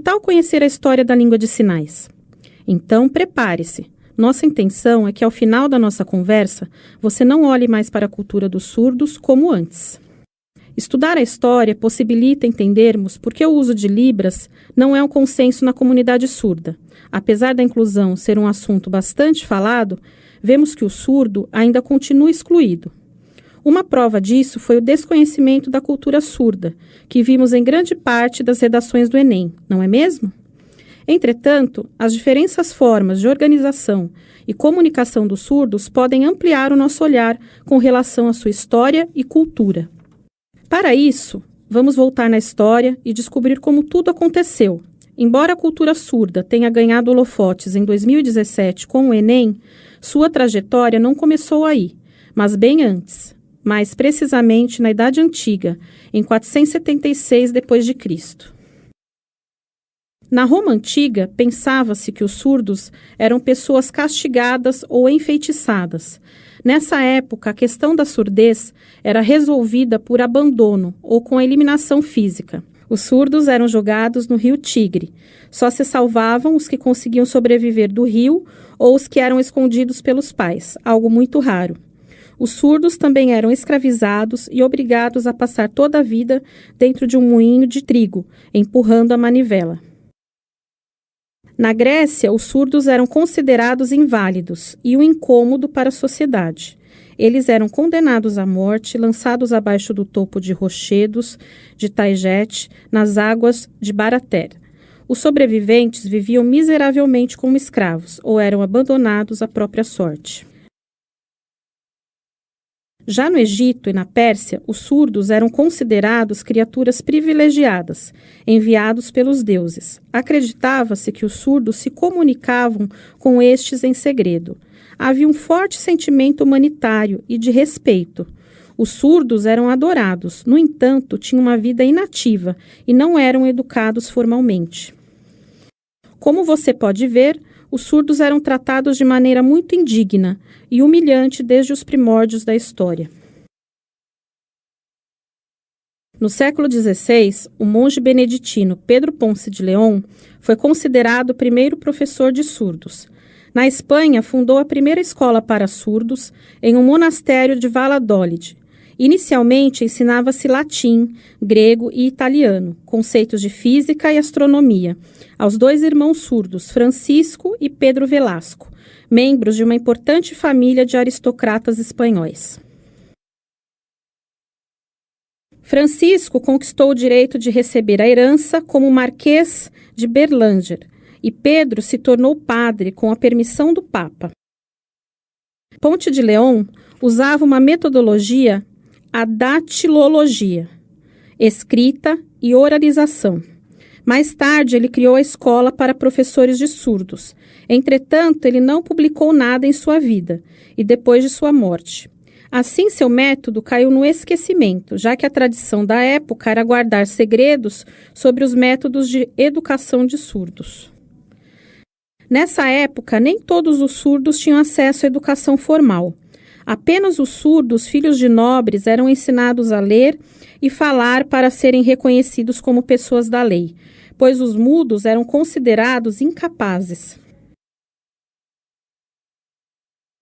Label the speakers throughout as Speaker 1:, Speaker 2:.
Speaker 1: tal conhecer a história da língua de sinais? Então, prepare-se. Nossa intenção é que, ao final da nossa conversa, você não olhe mais para a cultura dos surdos como antes. Estudar a história possibilita entendermos por que o uso de Libras não é um consenso na comunidade surda. Apesar da inclusão ser um assunto bastante falado, vemos que o surdo ainda continua excluído. Uma prova disso foi o desconhecimento da cultura surda, que vimos em grande parte das redações do Enem, não é mesmo? Entretanto, as diferentes formas de organização e comunicação dos surdos podem ampliar o nosso olhar com relação à sua história e cultura. Para isso, vamos voltar na história e descobrir como tudo aconteceu. Embora a cultura surda tenha ganhado holofotes em 2017 com o Enem, sua trajetória não começou aí, mas bem antes, mais precisamente na Idade Antiga, em 476 d.C. Na Roma Antiga, pensava-se que os surdos eram pessoas castigadas ou enfeitiçadas. Nessa época, a questão da surdez era resolvida por abandono ou com a eliminação física. Os surdos eram jogados no rio Tigre. Só se salvavam os que conseguiam sobreviver do rio ou os que eram escondidos pelos pais, algo muito raro. Os surdos também eram escravizados e obrigados a passar toda a vida dentro de um moinho de trigo, empurrando a manivela. Na Grécia, os surdos eram considerados inválidos e um incômodo para a sociedade. Eles eram condenados à morte, lançados abaixo do topo de rochedos de Taigete, nas águas de Barater. Os sobreviventes viviam miseravelmente como escravos ou eram abandonados à própria sorte. Já no Egito e na Pérsia, os surdos eram considerados criaturas privilegiadas, enviados pelos deuses. Acreditava-se que os surdos se comunicavam com estes em segredo. Havia um forte sentimento humanitário e de respeito. Os surdos eram adorados, no entanto, tinham uma vida inativa e não eram educados formalmente. Como você pode ver, os surdos eram tratados de maneira muito indigna e humilhante desde os primórdios da história. No século XVI, o monge beneditino Pedro Ponce de León foi considerado o primeiro professor de surdos. Na Espanha, fundou a primeira escola para surdos em um monastério de Valladolid. Inicialmente, ensinava-se latim, grego e italiano, conceitos de física e astronomia, aos dois irmãos surdos, Francisco e Pedro Velasco, membros de uma importante família de aristocratas espanhóis. Francisco conquistou o direito de receber a herança como Marquês de Berlanger, e Pedro se tornou padre com a permissão do Papa. Ponte de León usava uma metodologia, a datilologia, escrita e oralização. Mais tarde, ele criou a escola para professores de surdos. Entretanto, ele não publicou nada em sua vida e depois de sua morte. Assim, seu método caiu no esquecimento, já que a tradição da época era guardar segredos sobre os métodos de educação de surdos. Nessa época, nem todos os surdos tinham acesso à educação formal. Apenas os surdos, filhos de nobres, eram ensinados a ler e falar para serem reconhecidos como pessoas da lei, pois os mudos eram considerados incapazes.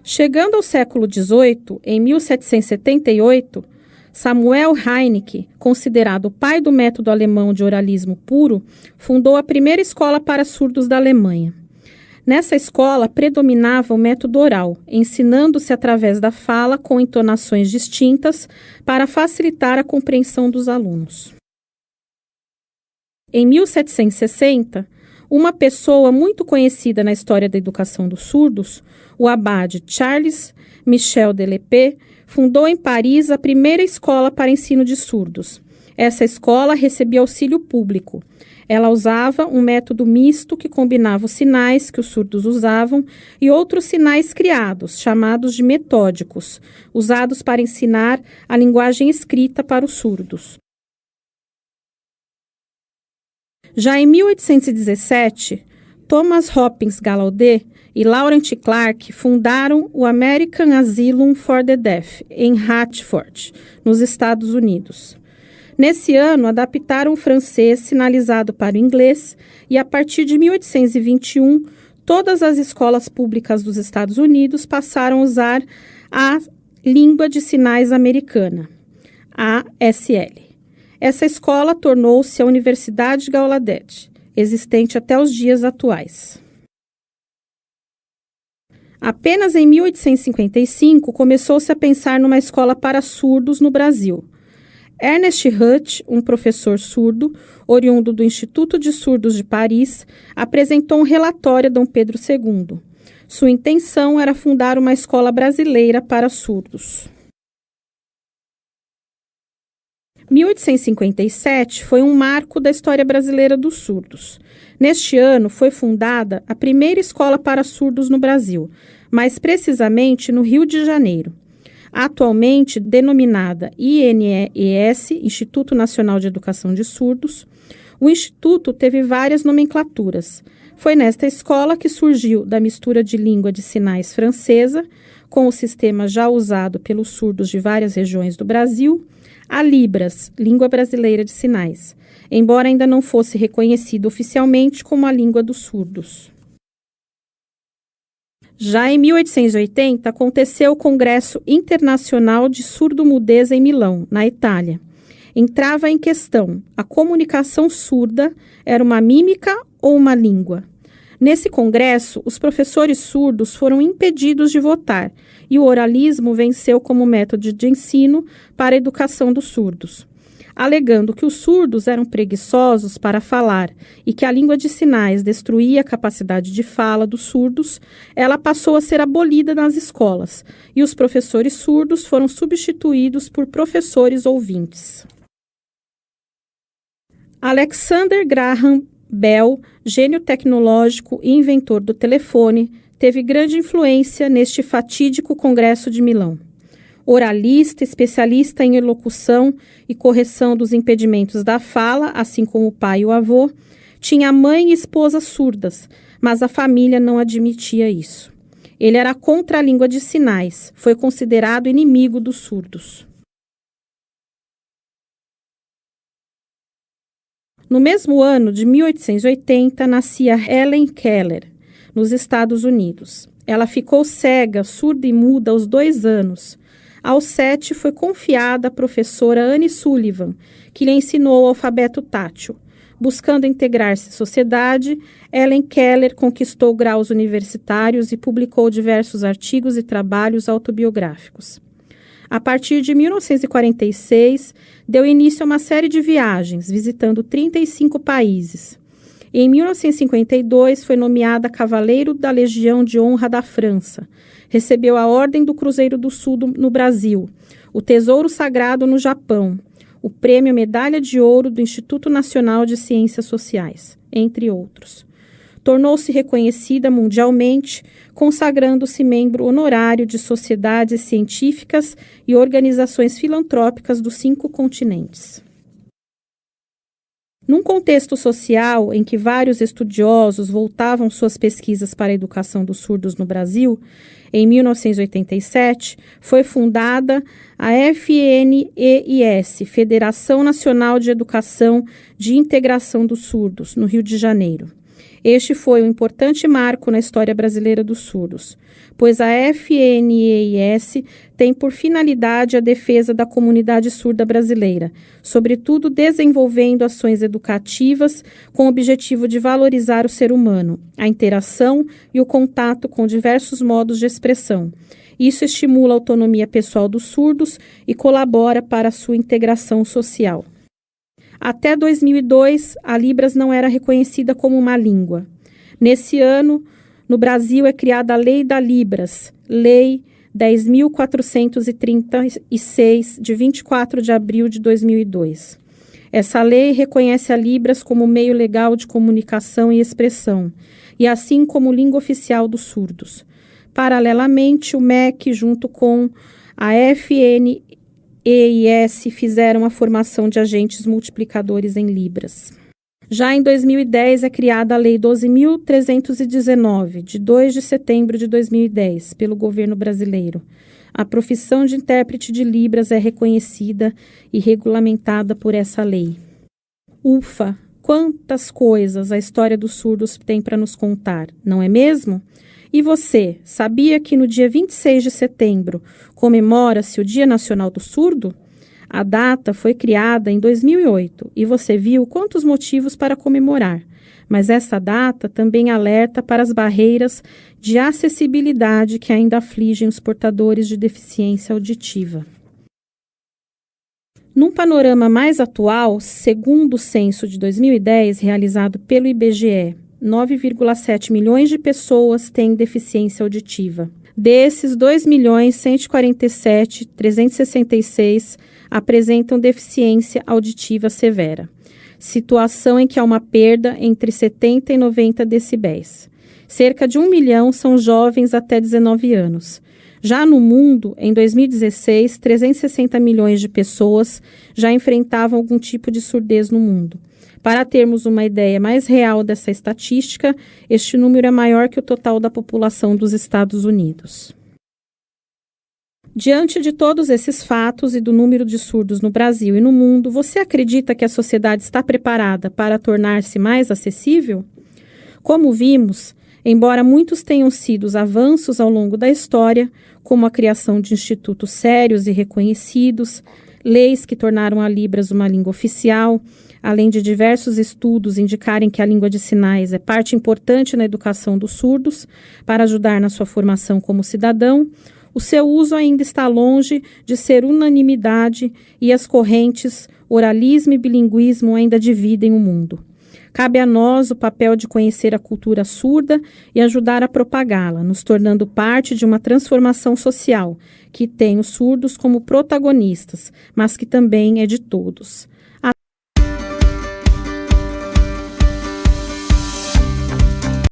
Speaker 1: Chegando ao século XVIII, em 1778, Samuel Heinecke, considerado o pai do método alemão de oralismo puro, fundou a primeira escola para surdos da Alemanha. Nessa escola predominava o método oral, ensinando-se através da fala com entonações distintas para facilitar a compreensão dos alunos. Em 1760, uma pessoa muito conhecida na história da educação dos surdos, o abade Charles Michel de Lespée, fundou em Paris a primeira escola para ensino de surdos. Essa escola recebia auxílio público. Ela usava um método misto que combinava os sinais que os surdos usavam e outros sinais criados, chamados de metódicos, usados para ensinar a linguagem escrita para os surdos. Já em 1817, Thomas Hopkins Gallaudet e Laurent Clark fundaram o American Asylum for the Deaf, em Hartford, nos Estados Unidos. Nesse ano, adaptaram o francês sinalizado para o inglês e a partir de 1821, todas as escolas públicas dos Estados Unidos passaram a usar a Língua de Sinais Americana, ASL. Essa escola tornou-se a Universidade Gallaudet, existente até os dias atuais. Apenas em 1855 começou-se a pensar numa escola para surdos no Brasil. Ernest Hutt, um professor surdo, oriundo do Instituto de Surdos de Paris, apresentou um relatório a Dom Pedro II. Sua intenção era fundar uma escola brasileira para surdos. 1857 foi um marco da história brasileira dos surdos. Neste ano foi fundada a primeira escola para surdos no Brasil, mais precisamente no Rio de Janeiro. Atualmente denominada INES, Instituto Nacional de Educação de Surdos, o Instituto teve várias nomenclaturas. Foi nesta escola que surgiu da mistura de língua de sinais francesa, com o sistema já usado pelos surdos de várias regiões do Brasil, a Libras, Língua Brasileira de Sinais, embora ainda não fosse reconhecido oficialmente como a língua dos surdos. Já em 1880, aconteceu o Congresso Internacional de Surdo-Mudeza em Milão, na Itália. Entrava em questão: a comunicação surda era uma mímica ou uma língua? Nesse congresso, os professores surdos foram impedidos de votar e o oralismo venceu como método de ensino para a educação dos surdos. Alegando que os surdos eram preguiçosos para falar e que a língua de sinais destruía a capacidade de fala dos surdos, ela passou a ser abolida nas escolas e os professores surdos foram substituídos por professores ouvintes. Alexander Graham Bell, gênio tecnológico e inventor do telefone, teve grande influência neste fatídico Congresso de Milão. Oralista, especialista em elocução e correção dos impedimentos da fala, assim como o pai e o avô, tinha mãe e esposa surdas, mas a família não admitia isso. Ele era contra a língua de sinais, foi considerado inimigo dos surdos. No mesmo ano de 1880, nascia Helen Keller, nos Estados Unidos. Ela ficou cega, surda e muda aos 2 anos. Aos 7, foi confiada à professora Anne Sullivan, que lhe ensinou o alfabeto tátil. Buscando integrar-se à sociedade, Helen Keller conquistou graus universitários e publicou diversos artigos e trabalhos autobiográficos. A partir de 1946, deu início a uma série de viagens, visitando 35 países. Em 1952, foi nomeada Cavaleiro da Legião de Honra da França. Recebeu a Ordem do Cruzeiro do Sul no Brasil, o Tesouro Sagrado no Japão, o Prêmio Medalha de Ouro do Instituto Nacional de Ciências Sociais, entre outros. Tornou-se reconhecida mundialmente, consagrando-se membro honorário de sociedades científicas e organizações filantrópicas dos 5 continentes. Num contexto social em que vários estudiosos voltavam suas pesquisas para a educação dos surdos no Brasil, em 1987, foi fundada a FNEIS, Federação Nacional de Educação de Integração dos Surdos, no Rio de Janeiro. Este foi um importante marco na história brasileira dos surdos, pois a FNEIS tem por finalidade a defesa da comunidade surda brasileira, sobretudo desenvolvendo ações educativas com o objetivo de valorizar o ser humano, a interação e o contato com diversos modos de expressão. Isso estimula a autonomia pessoal dos surdos e colabora para a sua integração social. Até 2002, a Libras não era reconhecida como uma língua. Nesse ano, no Brasil é criada a Lei da Libras, Lei 10.436, de 24 de abril de 2002. Essa lei reconhece a Libras como meio legal de comunicação e expressão, e assim como língua oficial dos surdos. Paralelamente, o MEC, junto com a FNEIS, fizeram a formação de agentes multiplicadores em Libras. Já em 2010 é criada a Lei 12.319, de 2 de setembro de 2010, pelo governo brasileiro. A profissão de intérprete de Libras é reconhecida e regulamentada por essa lei. UFA, Quantas coisas a história dos surdos tem para nos contar, não é mesmo? E você, sabia que no dia 26 de setembro comemora-se o Dia Nacional do Surdo? A data foi criada em 2008 e você viu quantos motivos para comemorar. Mas essa data também alerta para as barreiras de acessibilidade que ainda afligem os portadores de deficiência auditiva. Num panorama mais atual, segundo o censo de 2010 realizado pelo IBGE, 9,7 milhões de pessoas têm deficiência auditiva. Desses, 2.147.366 apresentam deficiência auditiva severa, situação em que há uma perda entre 70 e 90 decibéis. Cerca de 1 milhão são jovens até 19 anos. Já no mundo, em 2016, 360 milhões de pessoas já enfrentavam algum tipo de surdez no mundo. Para termos uma ideia mais real dessa estatística, este número é maior que o total da população dos Estados Unidos. Diante de todos esses fatos e do número de surdos no Brasil e no mundo, você acredita que a sociedade está preparada para tornar-se mais acessível? Como vimos, embora muitos tenham sido os avanços ao longo da história, como a criação de institutos sérios e reconhecidos, leis que tornaram a Libras uma língua oficial, além de diversos estudos indicarem que a língua de sinais é parte importante na educação dos surdos para ajudar na sua formação como cidadão, o seu uso ainda está longe de ser unanimidade e as correntes oralismo e bilinguismo ainda dividem o mundo. Cabe a nós o papel de conhecer a cultura surda e ajudar a propagá-la, nos tornando parte de uma transformação social que tem os surdos como protagonistas, mas que também é de todos.